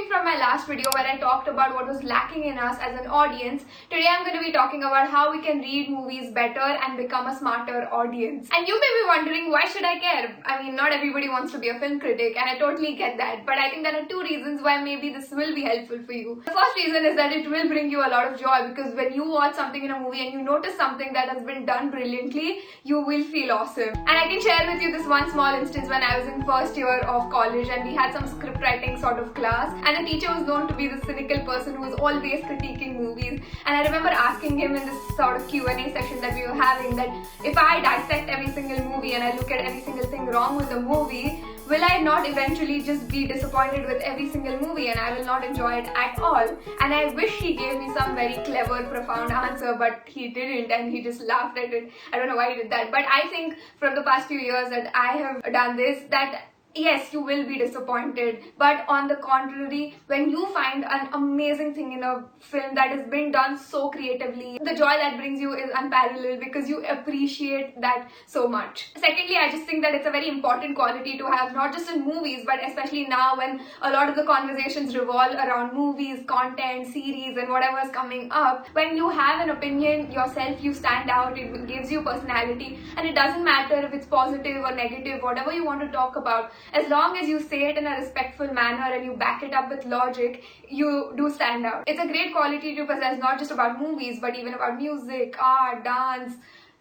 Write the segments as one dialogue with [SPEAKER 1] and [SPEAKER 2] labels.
[SPEAKER 1] Continuing from my last video where I talked about what was lacking in us as an audience, today I'm going to be talking about how we can read movies better and become a smarter audience. And you may be wondering, why should I care? I mean, not everybody wants to be a film critic, and I totally get that. But I think there are two reasons why maybe this will be helpful for you. The first reason is that it will bring you a lot of joy, because when you watch something in a movie and you notice something that has been done brilliantly, you will feel awesome. And I can share with you this one small instance when I was in first year of college and we had some script writing sort of class, and the teacher was known to be the cynical person who was always critiquing movies. And I remember asking him in this sort of Q&A session that we were having that if I dissect every single movie and I look at every single thing wrong with the movie, will I not eventually just be disappointed with every single movie and I will not enjoy it at all? And I wish he gave me some very clever, profound answer, but he didn't, and he just laughed at it. I don't know why he did that, but I think from the past few years that I have done this, that yes, you will be disappointed, but on the contrary, when you find an amazing thing in a film that has been done so creatively, the joy that brings you is unparalleled because you appreciate that so much. Secondly, I just think that it's a very important quality to have, not just in movies, but especially now when a lot of the conversations revolve around movies, content, series, and whatever is coming up. When you have an opinion yourself, you stand out, it gives you personality, and it doesn't matter if it's positive or negative, whatever you want to talk about. As long as you say it in a respectful manner and you back it up with logic, you do stand out. It's a great quality to possess, not just about movies, but even about music, art, dance,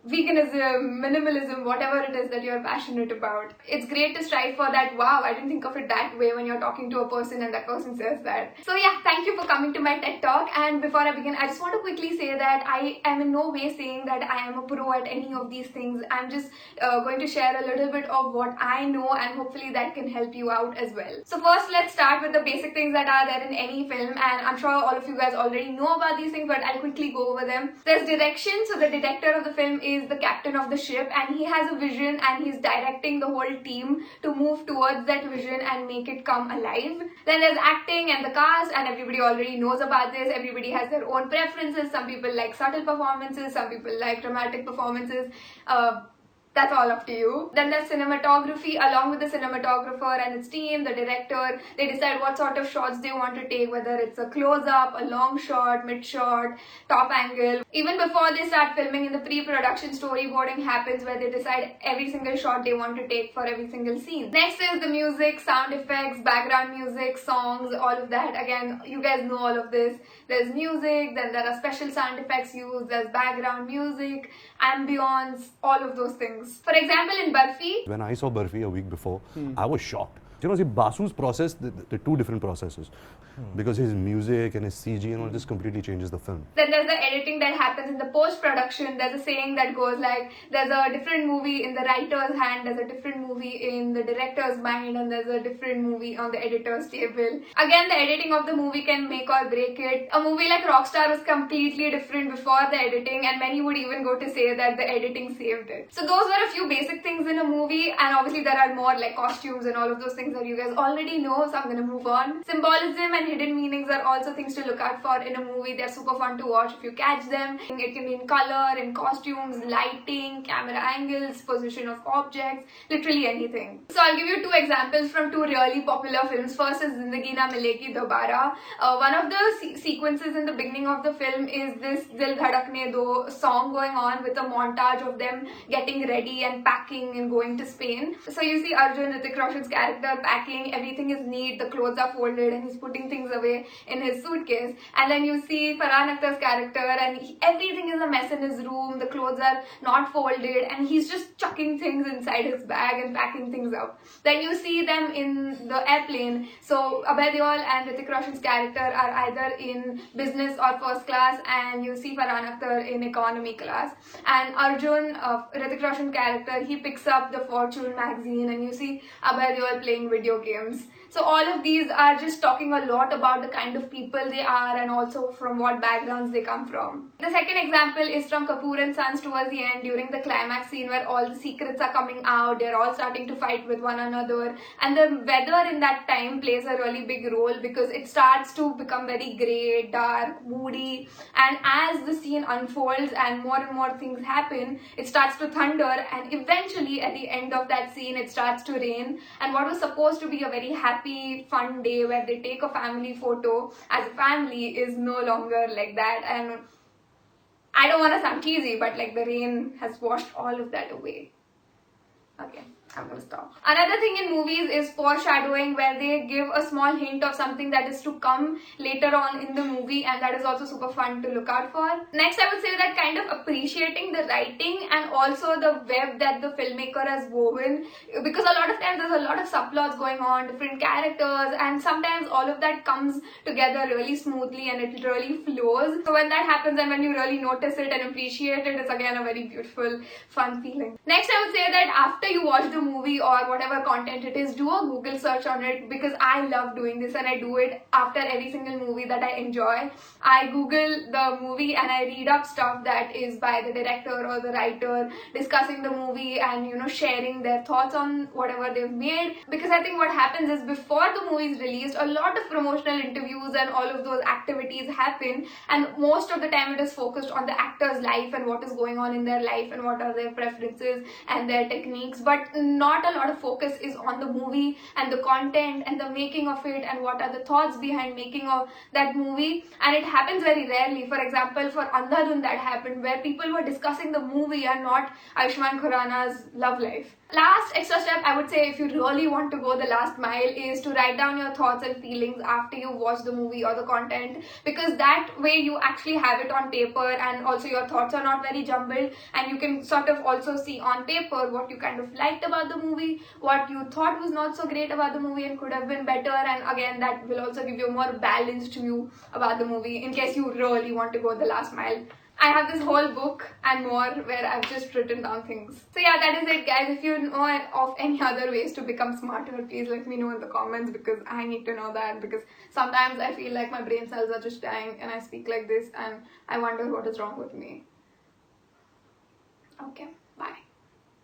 [SPEAKER 1] veganism, minimalism, whatever it is that you're passionate about. It's great to strive for that. Wow, I didn't think of it that way when you're talking to a person and that person says that. So yeah, thank you for coming to my TED Talk. And before I begin, I just want to quickly say that I am in no way saying that I am a pro at any of these things. I'm just going to share a little bit of what I know, and hopefully that can help you out as well. So first, let's start with the basic things that are there in any film, and I'm sure all of you guys already know about these things, but I'll quickly go over them. There's direction. So the director of the film is the captain of the ship, and he has a vision and he's directing the whole team to move towards that vision and make it come alive. Then there's acting and the cast, and everybody already knows about this. Everybody has their own preferences. Some people like subtle performances, some people like dramatic performances. That's all up to you. Then there's cinematography. Along with the cinematographer and its team, the director, they decide what sort of shots they want to take, whether it's a close-up, a long shot, mid-shot, top angle. Even before they start filming, in the pre-production, storyboarding happens where they decide every single shot they want to take for every single scene. Next is the music, sound effects, background music, songs, all of that. Again, you guys know all of this. There's music, then there are special sound effects used, there's background music, ambience, all of those things. For example, in Barfi,
[SPEAKER 2] when I saw Barfi a week before, I was shocked. You know, see, Basu's process, the two different processes. Because his music and his CG and all just completely changes the film.
[SPEAKER 1] Then there's the editing that happens in the post-production. There's a saying that goes like, there's a different movie in the writer's hand, there's a different movie in the director's mind, and there's a different movie on the editor's table. Again, the editing of the movie can make or break it. A movie like Rockstar was completely different before the editing, and many would even go to say that the editing saved it. So those were a few basic things in a movie, and obviously there are more like costumes and all of those things that you guys already know, so I'm gonna move on. Symbolism and hidden meanings are also things to look out for in a movie. They're super fun to watch if you catch them. It can be in color, in costumes, lighting, camera angles, position of objects, literally anything. So I'll give you two examples from two really popular films. First is Zindagi Na Milegi Dobara. One of the sequences in the beginning of the film is this Dil Dhadakne Do song going on with a montage of them getting ready and packing and going to Spain. So you see Arjun, Hrithik Roshan's character, packing, everything is neat, the clothes are folded and he's putting things away in his suitcase. And then you see Farhan Akhtar's character and everything is a mess in his room, the clothes are not folded and he's just chucking things inside his bag and packing things up. Then you see them in the airplane. So Abhay Deol and Hrithik Roshan's character are either in business or first class, and you see Farhan Akhtar in economy class. And Arjun, Hrithik Roshan character, he picks up the Fortune magazine, and you see Abhay Deol playing video games. So all of these are just talking a lot about the kind of people they are and also from what backgrounds they come from. The second example is from Kapoor and Sons towards the end, during the climax scene where all the secrets are coming out, they're all starting to fight with one another, and the weather in that time plays a really big role because it starts to become very grey, dark, moody, and as the scene unfolds and more things happen, it starts to thunder, and eventually at the end of that scene it starts to rain, and what was supposed to be a very happy happy, fun day where they take a family photo as a family is no longer like that. And I don't want to sound cheesy, but like the rain has washed all of that away. Okay, I'm gonna stop. Another thing in movies is foreshadowing, where they give a small hint of something that is to come later on in the movie, and that is also super fun to look out for. Next, I would say that kind of appreciating the writing and also the web that the filmmaker has woven, because a lot of times there's a lot of subplots going on, different characters, and sometimes all of that comes together really smoothly and it really flows. So when that happens and when you really notice it and appreciate it, it's again a very beautiful, fun feeling. Next, I would say that after you watch the movie or whatever content it is, do a Google search on it, because I love doing this and I do it after every single movie that I enjoy. I Google the movie and I read up stuff that is by the director or the writer, discussing the movie and sharing their thoughts on whatever they've made. Because I think what happens is, before the movie is released, a lot of promotional interviews and all of those activities happen, and most of the time it is focused on the actor's life and what is going on in their life and what are their preferences and their techniques, but not a lot of focus is on the movie and the content and the making of it and what are the thoughts behind making of that movie. And it happens very rarely. For example, for Andhadhun that happened, where people were discussing the movie and not Ayushmann Khurrana's love life. Last extra step, I would say, if you really want to go the last mile, is to write down your thoughts and feelings after you watch the movie or the content, because that way you actually have it on paper and also your thoughts are not very jumbled, and you can sort of also see on paper what you kind of liked about the movie, what you thought was not so great about the movie and could have been better, and again that will also give you a more balanced view about the movie in case you really want to go the last mile. I have this whole book and more where I've just written down things. So yeah, that is it, guys. If you know of any other ways to become smarter, please let me know in the comments, because I need to know that, because sometimes I feel like my brain cells are just dying and I speak like this and I wonder what is wrong with me. Okay, bye.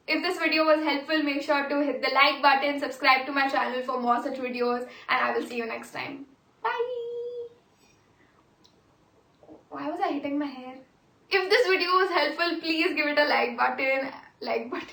[SPEAKER 1] If this video was helpful, make sure to hit the like button, subscribe to my channel for more such videos, and I will see you next time. Bye! Why was I hitting my hair? If this video was helpful, please give it a like button.